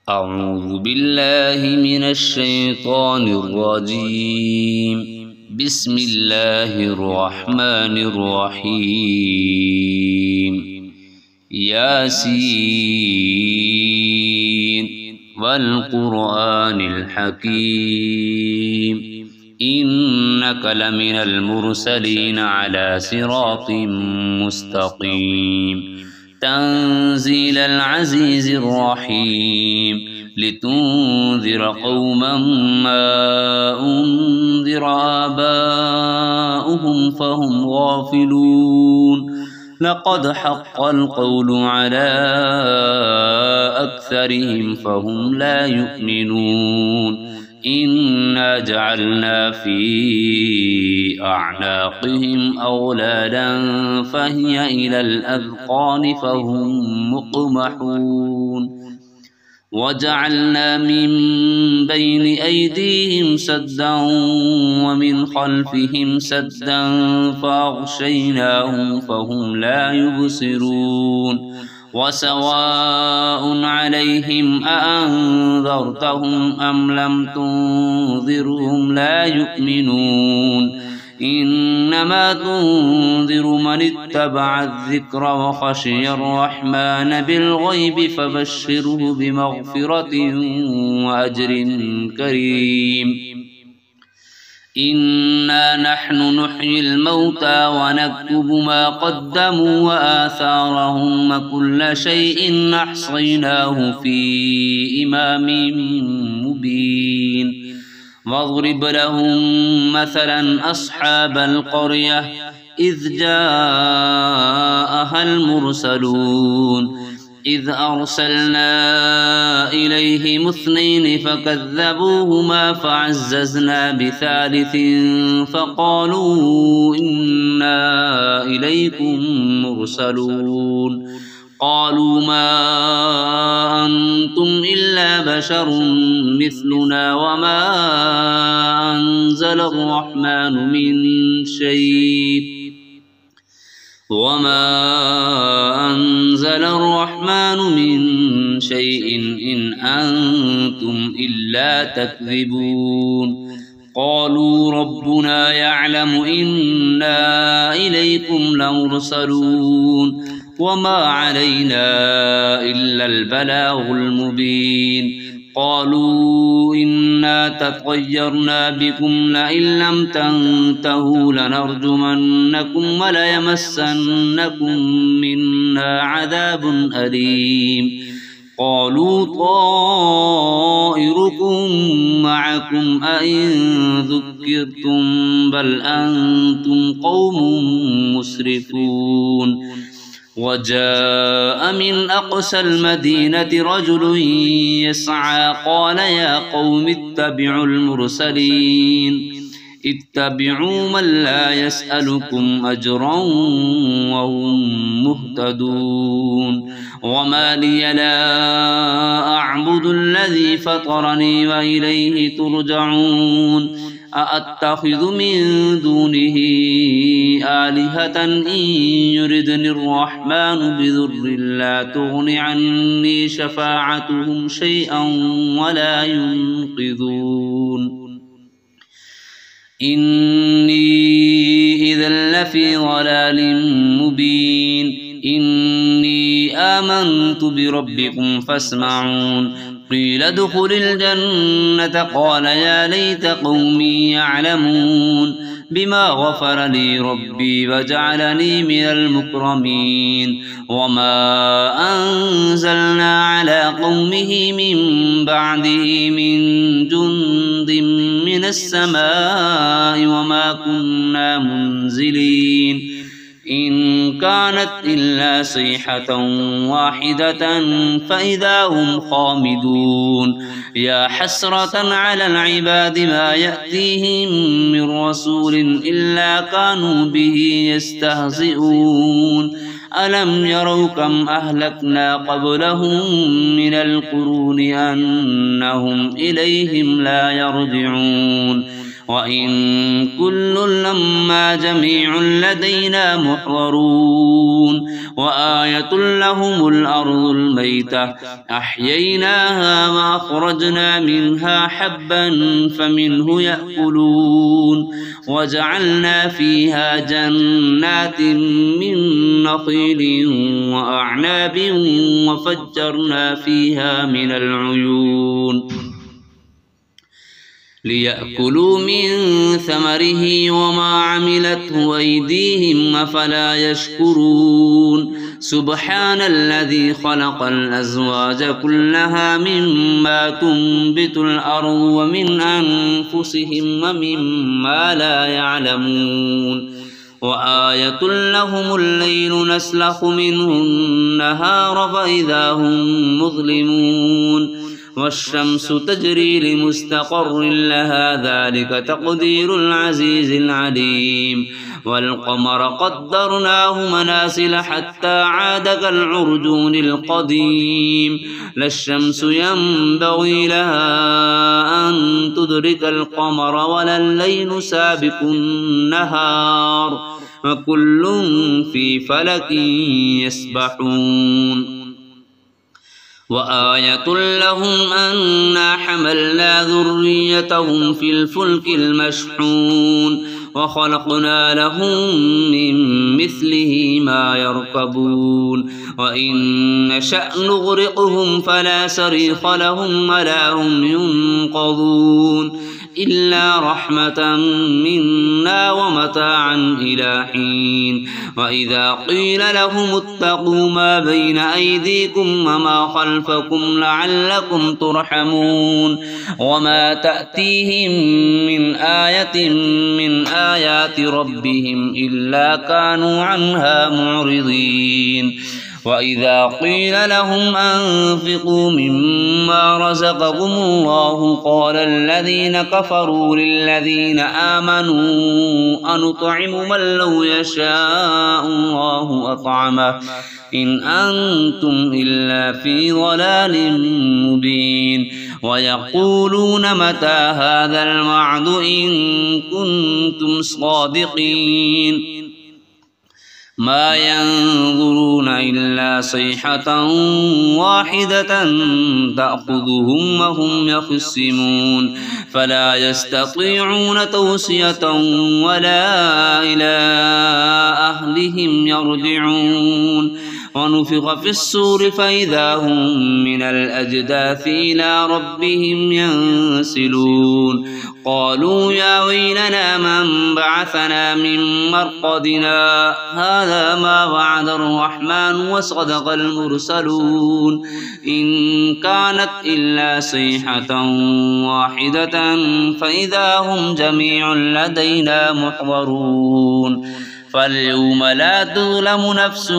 أعوذ بالله من الشيطان الرجيم. بسم الله الرحمن الرحيم. ياسين والقرآن الحكيم إنك لمن المرسلين على صراط مستقيم تنزيل العزيز الرحيم لتنذر قوما ما أنذر آباؤهم فهم غافلون لقد حق القول على أكثرهم فهم لا يؤمنون إنا جعلنا في أعناقهم أغلالا فهي إلى الأذقان فهم مقمحون وجعلنا من بين أيديهم سدا ومن خلفهم سدا فأغشيناهم فهم لا يبصرون وسواء عليهم أأنذرتهم أم لم تنذرهم لا يؤمنون إنما تنذر من اتبع الذكر وخشي الرحمن بالغيب فبشره بمغفرة وأجر كريم. إنا نحن نحيي الموتى ونكتب ما قدموا وآثارهم وكل شيء أحصيناه في إمام مبين واضرب لهم مثلا أصحاب القرية إذ جاءها المرسلون إذ أرسلنا إليهم اثنين فكذبوهما فعززنا بثالث فقالوا إنا إليكم مرسلون قالوا ما أنتم إلا بشر مثلنا وما أنزل الرحمن من شيء إن أنتم إلا تكذبون قالوا ربنا يعلم إنا إليكم لمرسلون وما علينا إلا البلاغ المبين قالوا إنا تطيرنا بكم لئن لم تنتهوا لنرجمنكم وليمسنكم منا عذاب أليم قالوا طائركم معكم أئن ذكرتم بل أنتم قوم مسرفون وجاء من أقصى المدينة رجل يسعى قال يا قوم اتبعوا المرسلين اتبعوا من لا يسألكم أجرا وهم مهتدون وما لي لا أعبد الذي فطرني وإليه ترجعون أأتخذ من دونه آلهة إن يردني الرحمن بضر لا تغن عني شفاعتهم شيئا ولا ينقذون إني إذا لفي ضلال مبين إني آمنت بربكم فاسمعون قيل ادخل الجنة قال يا ليت قومي يعلمون بما غفر لي ربي وجعلني من المكرمين وما أنزلنا على قومه من بعده من جند من السماء وما كنا منزلين إن كانت إلا صيحة واحدة فإذا هم خامدون يا حسرة على العباد ما يأتيهم من رسول إلا كانوا به يستهزئون ألم يروا كم أهلكنا قبلهم من القرون أنهم إليهم لا يرجعون وإن كل لما جميع لدينا محضرون وآية لهم الأرض الميتة أحييناها وأخرجنا منها حبا فمنه يأكلون وجعلنا فيها جنات من نخيل وأعناب وفجرنا فيها من العيون ليأكلوا من ثمره وما عملته أيديهم أفلا يشكرون سبحان الذي خلق الأزواج كلها مما تنبت الأرض ومن أنفسهم ومما لا يعلمون وآية لهم الليل نسلخ منه النهار فإذا هم مظلمون والشمس تجري لمستقر لها ذلك تقدير العزيز العليم والقمر قدرناه منازل حتى عاد كالعرجون القديم لا الشمس ينبغي لها أن تدرك القمر ولا الليل سابق النهار وكل في فلك يسبحون وآية لهم أنا حملنا ذريتهم في الفلك المشحون وخلقنا لهم من مثله ما يركبون وإن نشأ نغرقهم فلا صريخ لهم ولا هم ينقذون إلا رحمة منا ومتاعا إلى حين وإذا قيل لهم اتقوا ما بين أيديكم وما خلفكم لعلكم ترحمون وما تأتيهم من آية من آيات ربهم إلا كانوا عنها معرضين وإذا قيل لهم أنفقوا مما رزقكم الله قال الذين كفروا للذين آمنوا أنطعم من لو يشاء الله أطعمه إن أنتم إلا في ضلال مبين ويقولون متى هذا الوعد إن كنتم صادقين ما ينظرون إلا صيحة واحدة تأخذهم وهم يخصمون فلا يستطيعون توصية ولا إلى أهلهم يرجعون ونفخ في الصور فإذا هم من الأجداث إلى ربهم ينسلون قالوا يا ويلنا من بعثنا من مرقدنا هذا ما وعد الرحمن وصدق المرسلون إن كانت إلا صيحة واحدة فإذا هم جميع لدينا محضرون فاليوم لا تظلم نفس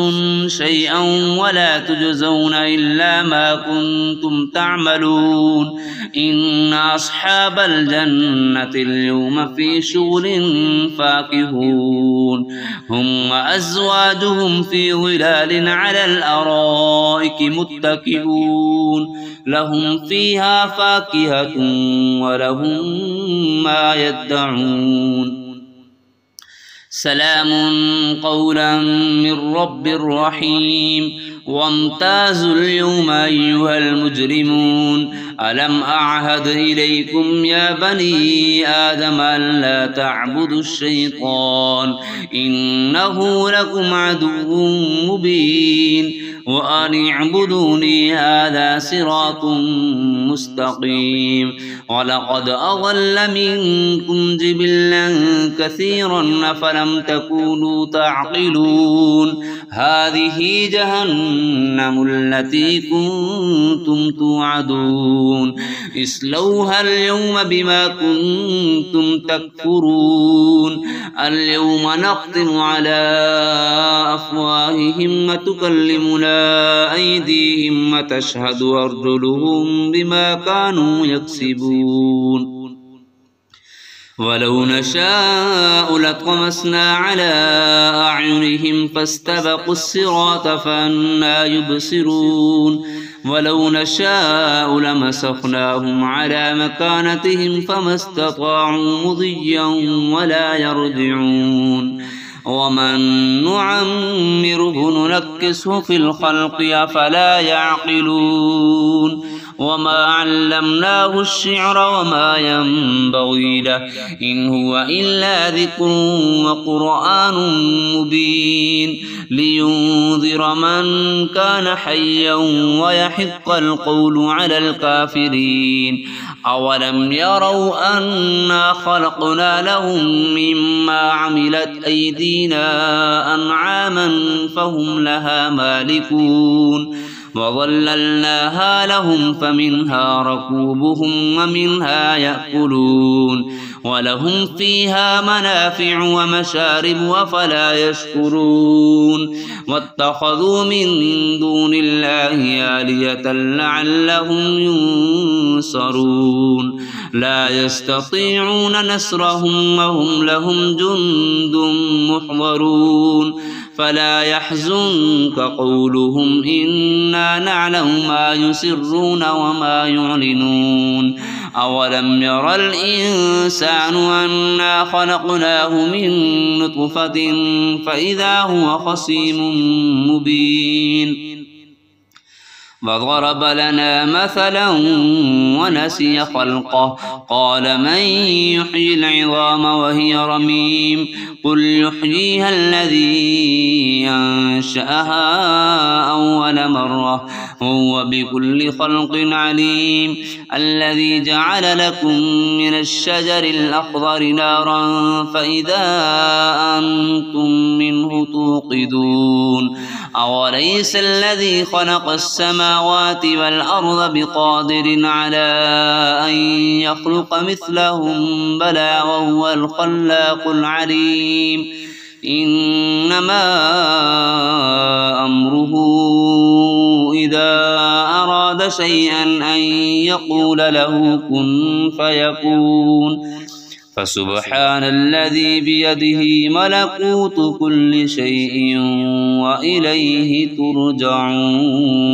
شيئا ولا تجزون إلا ما كنتم تعملون إن أصحاب الجنة اليوم في شغل فاكهون هم وأزواجهم في ظلال على الأرائك متكئون لهم فيها فاكهة ولهم ما يدعون سلام قولا من رب رحيم وامتازوا اليوم أيها المجرمون ألم أعهد إليكم يا بني آدم أن لا تعبدوا الشيطان إنه لكم عدو مبين وأن اعبدوني هذا صراط مستقيم ولقد أضل منكم جبلا كثيرا أفلم تكونوا تعقلون هذه جهنم التي كنتم توعدون اصلوها اليوم بما كنتم تكفرون اليوم نختم على أفواههم وتكلمنا أيديهم وتشهد أرجلهم بما كانوا يكسبون ولو نشاء لطمسنا على أعينهم فاستبقوا الصراط فأنى يبصرون ولو نشاء لمسخناهم على مكانتهم فما استطاعوا مضيا ولا يرجعون ومن نعمره ننكسه في الخلق أفلا يعقلون وما علمناه الشعر وما ينبغي له إن هو إلا ذكر وقرآن مبين لينذر من كان حيا ويحق القول على الكافرين أولم يروا أنا خلقنا لهم مما عملت أيدينا أنعاما فهم لها مالكون وظللناها لهم فمنها ركوبهم ومنها يأكلون ولهم فيها منافع ومشارب أفلا يشكرون واتخذوا من دون الله آلهة لعلهم ينصرون لا يستطيعون نصرهم وهم لهم جند محضرون فلا يحزنك قولهم إنا نعلم ما يسرون وما يعلنون أولم ير الإنسان أنا خلقناه من نطفة فإذا هو خصيم مبين وضرب لنا مثلا ونسي خلقه قال من يحيي العظام وهي رميم قل يحييها الذي أنشأها أول مرة هو بكل خلق عليم الذي جعل لكم من الشجر الأخضر نارا فإذا أنتم منه توقدون أوليس الذي خلق السماوات والأرض بقادر على أن يخلق مثلهم بلى وهو الخلاق العليم إنما أمره إذا أراد شيئا أن يقول له كن فيكون فسبحان الذي بيده ملكوت كل شيء وإليه ترجعون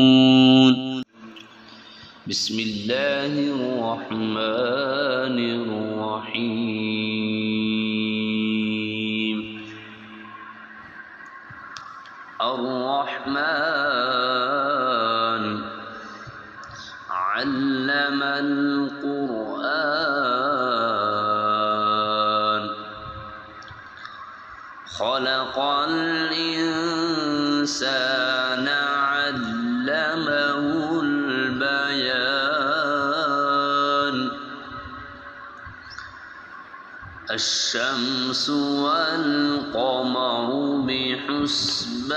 بسم الله الرحمن الرحيم الرحمن علم القرآن خلق الإنسان علمه البيان الشمس والقمر بحسبان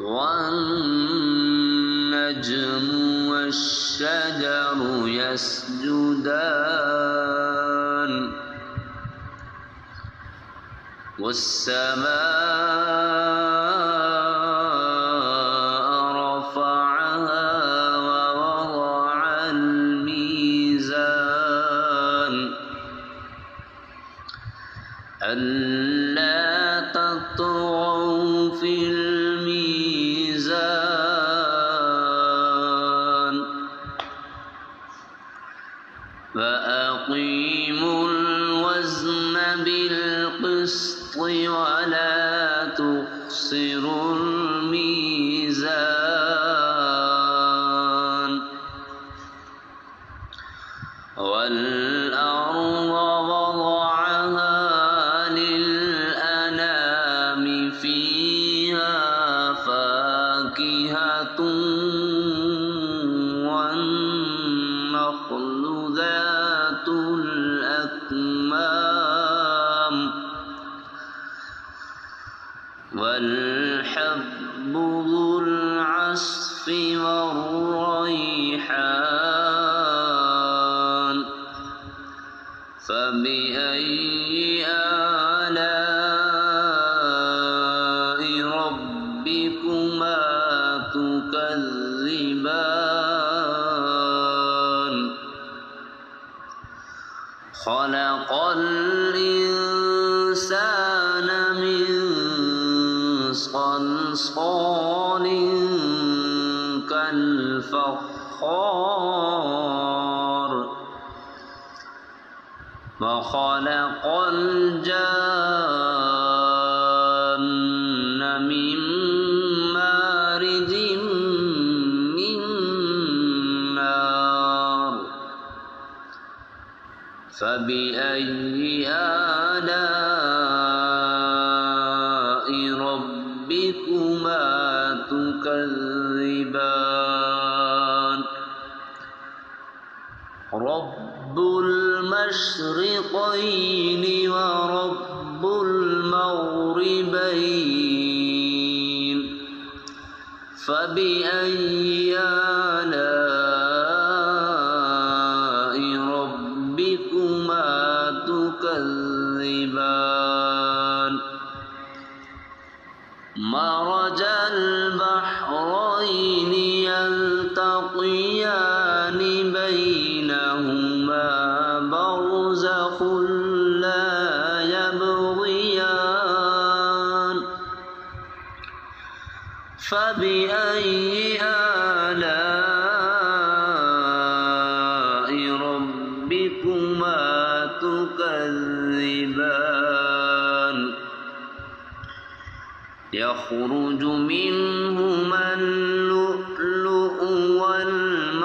والنجم والشجر يسجدان والسماء رفعها ووضع الميزان ألا تطغوا في الميزان فأقيموا الوزن بالقسط ولا تخسروا الميزان والأرض وضعها للأنام فيها فاكهة والنخل ذات الأكمام والحب ذو العصف والريحان فبأي آلاء ربكما تكذبان خلق الإنسان من صلصال صلصال كالفخار وخلق الجن من مارج من نار فبأي آلاء ربكما تكذبان رب المشرقين ورب المغربين فبأي آلاء ربكما تكذبان مرج البحرين يلتقيان بينهما برزخ لا يبغيان فبأي آلاء ربكما تكذبان يخرج منهما اللؤلؤ والمرجان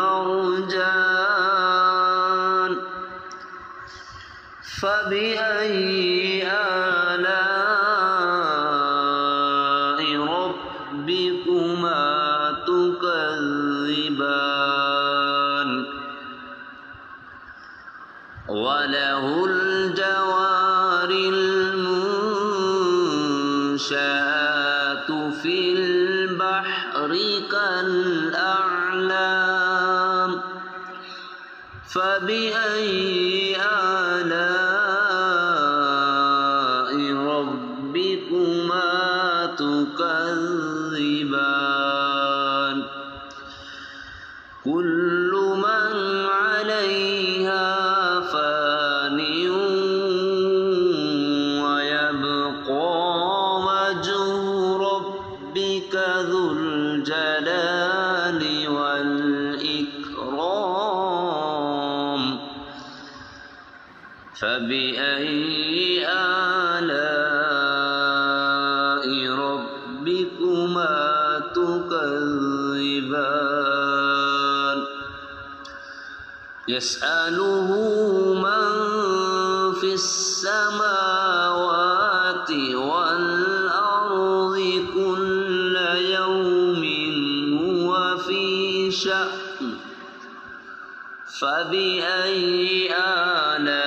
فبأي آلاء ربكما تكذبان وله الجوار المنشآت في البحر كالأعلام فبأي آلاء ربكما تكذبان كل من عليها فان ويبقى وجه ربك ذو الجلال والإكرام فبأي آلاء ربكما تكذبان يسأله من في السماوات والأرض كل يوم هو في شأن فبأي آلاء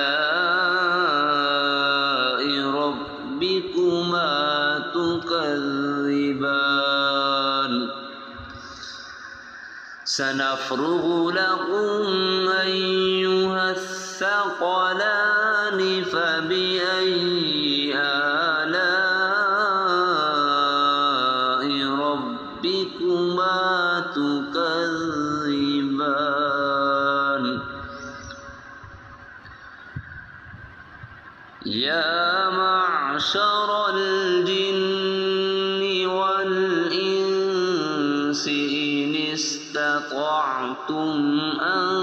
ربكما تكذبان سنفرغ لكم أيها الثقلان فبأي آلاء ربكما تكذبان يا معشر الجن والإنس إن استطعتم أن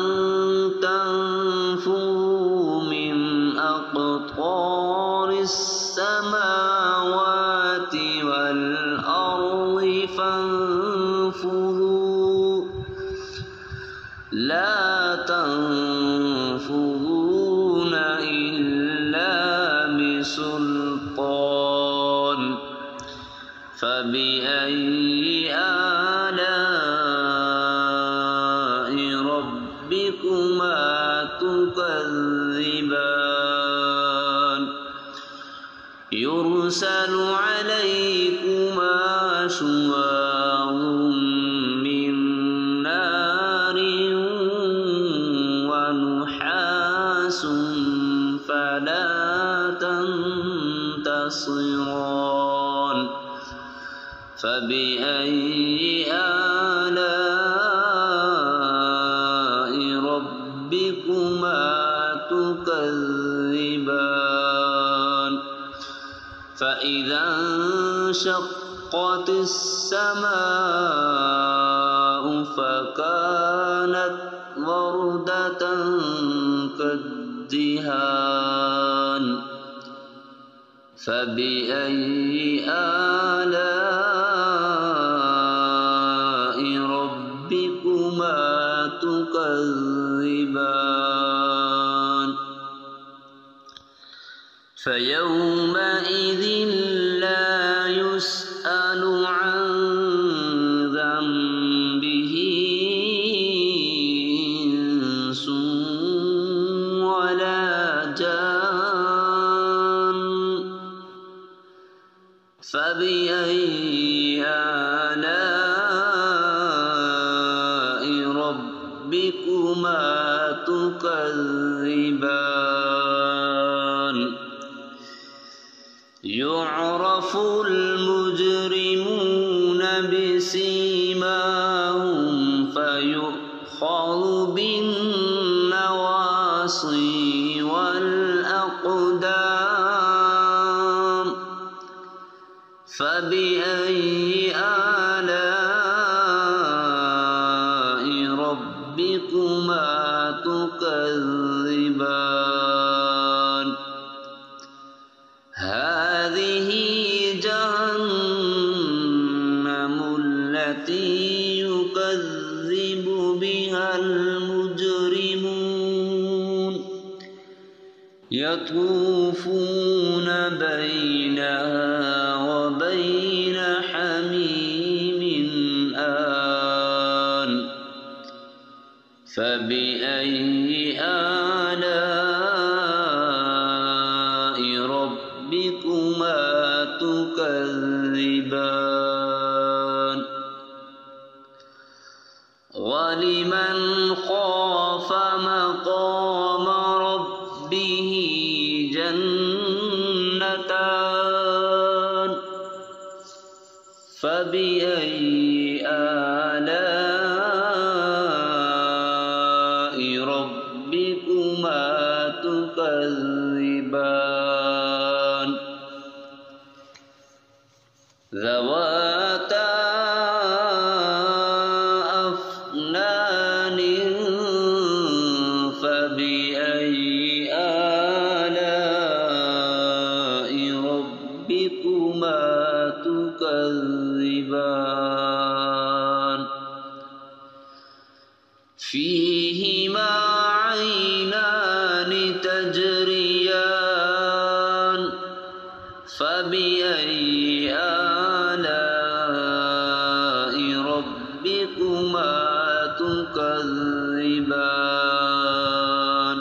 تنفذوا من أقطار السماوات والأرض فانفذوا لا تنفذون إلا بسلطان فبأي آلاء ربكما تكذبان يرسل عليكما شواظ من نار ونحاس فلا تنتصران فبأي آلاء ربكما تكذبان فإذا انشقت وانشقت السماء فكانت وردة كالدهان فبأي آلاء ربكما تكذبان فيومئذ لا يسأل عن ذنبه إنس ولا جان فبأي آلاء ربكما تكذبان يعرف المجرمون بسيماهم فيؤخذ بالنواصي والأقدام فبأي آلاء ربكما تكذبان هذه جهنم التي يكذب بها المجرمون يطوفون بينها وبين حميم آن فبأي آلاء ربكما تكذبان ولمن خاف مقام ربه جنتان فبأي آلاء ربكما تكذبان ذواتا أفنان فبأي آلاء ربكما تكذبان فيهما عينان تجريان فبأي آلاء ربكما تكذبان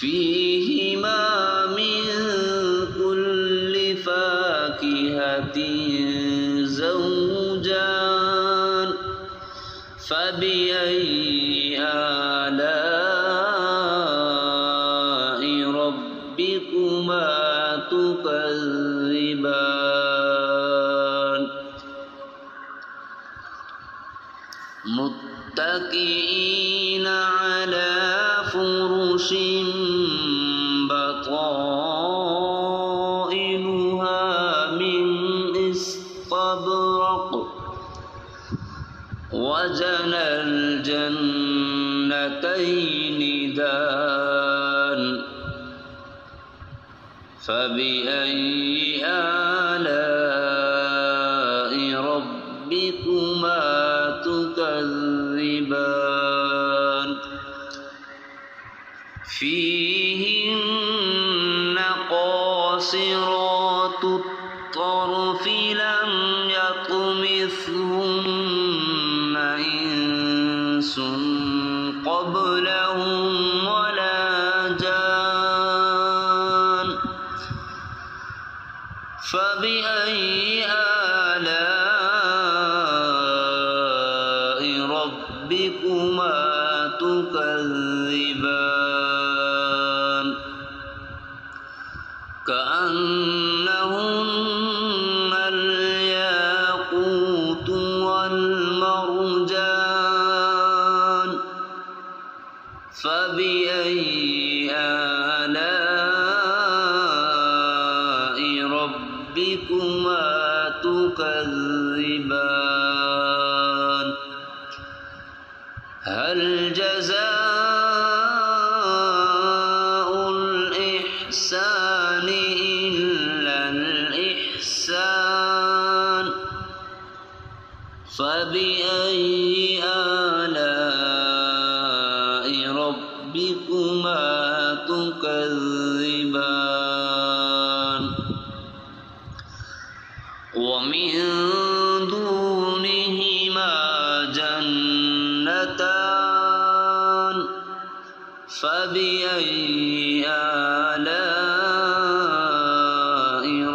فيهما من كل فاكهة زوجان فبأي آلاء ربكما تكذبان متكئين على فرش بطائنها من استبرق وجنى الجنتين دان فبأي آلاء ربكما تكذبان فيهن قاصرات الطرف لم يطمثهن إنس قبلهم ولا جان فبأي آلاء ربكما تكذبان كأنهن الياقوت والمرجان فبأي آلاء ربكما تكذبان فبأي آلاء ربكما تكذبان ومن دونهما جنتان فبأي آلاء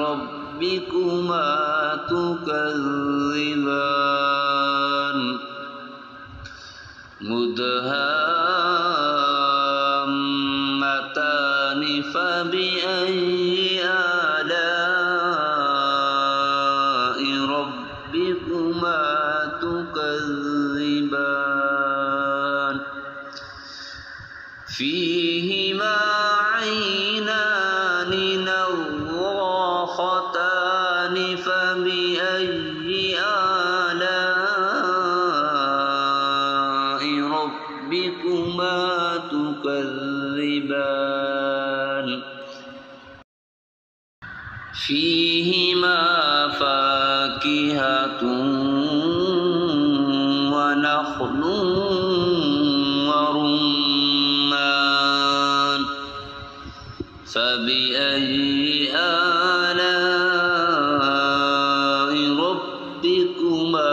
ربكما تكذبان مدهامتان فبأي آلاء ربكما تكذبان فيهما عينان نضاختان فبأي آلاء ربكما تكذبان فيهما فاكهة ونخل ورمان فبأي آلاء ربكما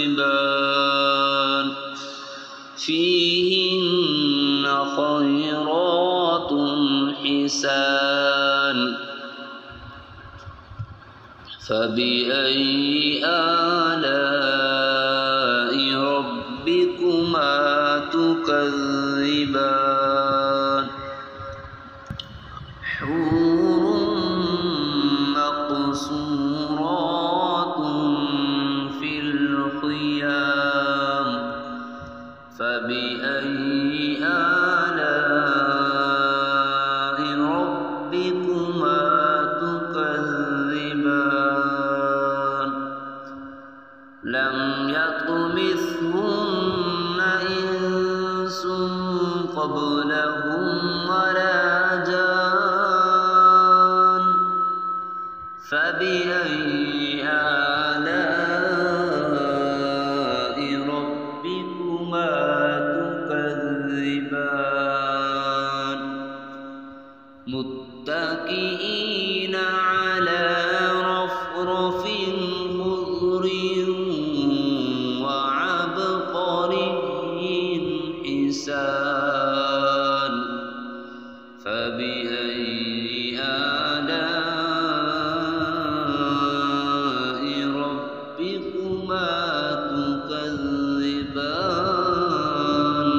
تكذبان فيهن خيرات حسان فبأي آلاء ربكما تكذبان حور مقصورات في الخيام فبأي آلاء ربكما تكذبان لم يطمثهن إنس قبلهم ولا جان فبأي آلاء ربكما تكذبان متكئين على رفرف خضر وعبقري حسان فبأي آلاء ربكما تكذبان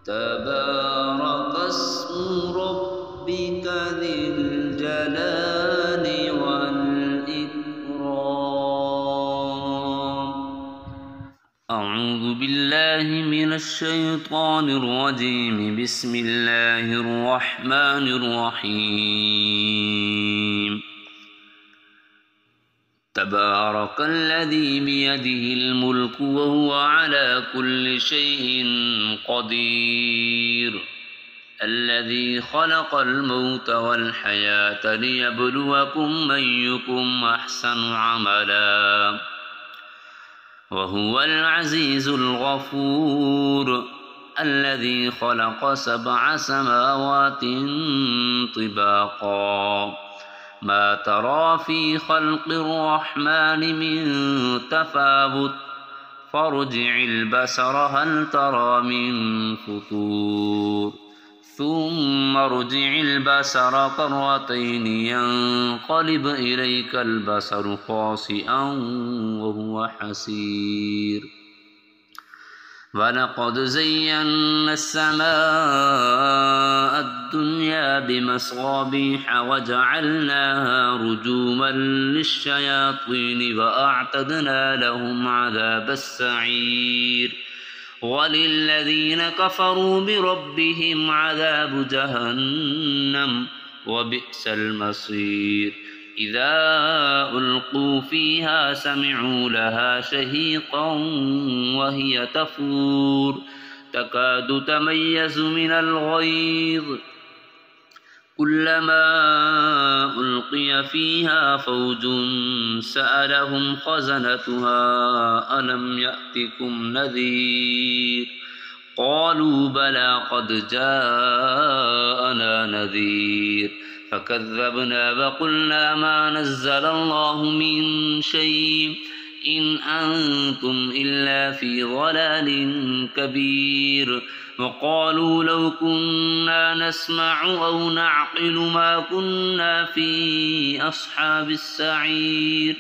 تبارك اسم ربك ذي الجلال والإكرام أعوذ بالله من الشيطان الرجيم بسم الله الرحمن الرحيم تبارك الذي بيده الملك وهو على كل شيء قدير الذي خلق الموت والحياة ليبلوكم أيكم أحسن عملا وهو العزيز الغفور الذي خلق 7 سماوات طباقا ما ترى في خلق الرحمن من تفاوت فارجع البصر هل ترى من فطور ثم ارجع البصر كرتين ينقلب إليك البصر خاسئا وهو حسير ولقد زينا السماء الدنيا بمصابيح وجعلناها رجوما للشياطين وأعتدنا لهم عذاب السعير وللذين كفروا بربهم عذاب جهنم وبئس المصير إذا ألقوا فيها سمعوا لها شهيقا وهي تفور تكاد تميز من الغيظ كلما ألقي فيها فوج سألهم خزنتها ألم يأتكم نذير قالوا بلى قد جاءنا نذير فكذبنا وقلنا ما نزل الله من شيء إن أنتم إلا في ضلال كبير وقالوا لو كنا نسمع أو نعقل ما كنا في أصحاب السعير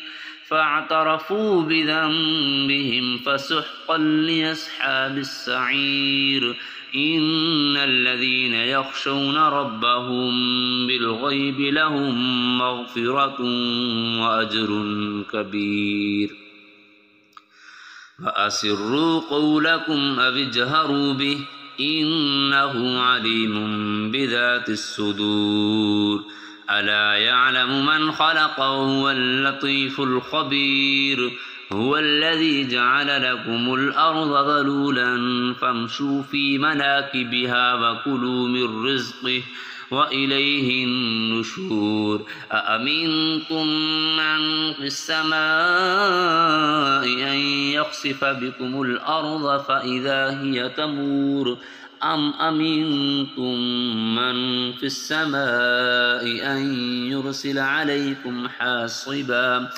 فاعترفوا بذنبهم فسحقا لأصحاب السعير إن الذين يخشون ربهم بالغيب لهم مغفرة وأجر كبير فأسروا قولكم أو اجهروا به إنه عليم بذات الصدور ألا يعلم من خلق وهو اللطيف الخبير هو الذي جعل لكم الأرض ذلولا فامشوا في مناكبها وكلوا من رزقه وإليه النشور أأمنتم من في السماء أن يخسف بكم الأرض فإذا هي تمور أم أمنتم من في السماء أن يرسل عليكم حاصبا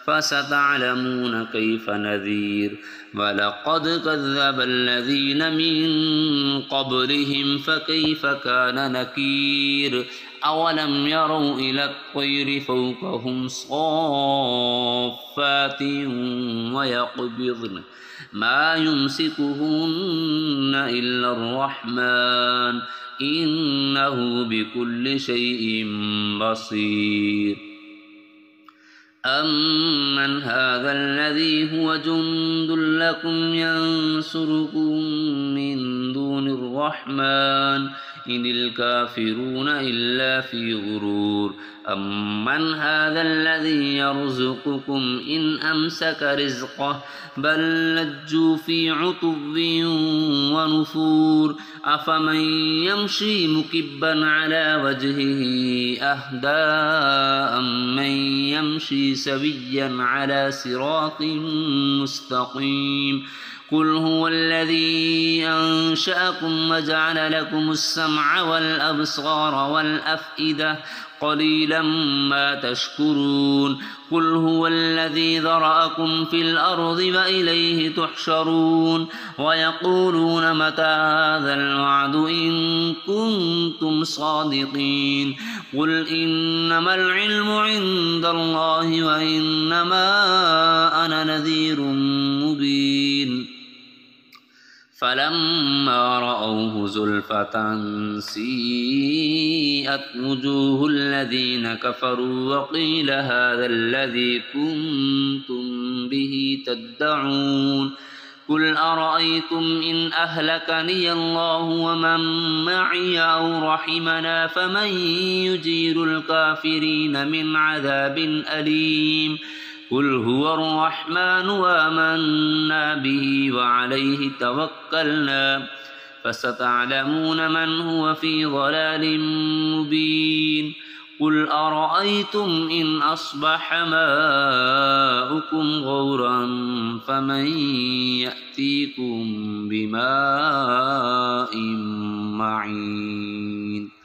فستعلمون كيف نذير ولقد كذب الذين من قبلهم فكيف كان نكير أولم يروا إلى الطير فوقهم صافات ويقبضن ما يمسكهن إلا الرحمن إنه بكل شيء بصير أمن هذا الذي هو جند لكم ينصركم من دون الرحمن إن الكافرون إلا في غرور أمن هذا الذي يرزقكم إن أمسك رزقه بل لجوا في عتو ونفور أفمن يمشي مكبا على وجهه أهدى أمن يمشي سويا على صراط مستقيم قل هو الذي أنشأكم وجعل لكم السمع والأبصار والأفئدة قليلا ما تشكرون قل هو الذي ذرأكم في الأرض وإليه تحشرون ويقولون متى هذا الوعد إن كنتم صادقين قل إنما العلم عند الله وإنما أنا نذير مبين فلما رأوه زلفة سيئت وجوه الذين كفروا وقيل هذا الذي كنتم به تدعون قل أرأيتم إن أهلكني الله ومن معي أو رحمنا فمن يجير الكافرين من عذاب أليم قل هو الرحمن وآمنا به وعليه توكلنا فستعلمون من هو في ضلال مبين قل أرأيتم إن أصبح ماؤكم غورا فمن يأتيكم بماء معين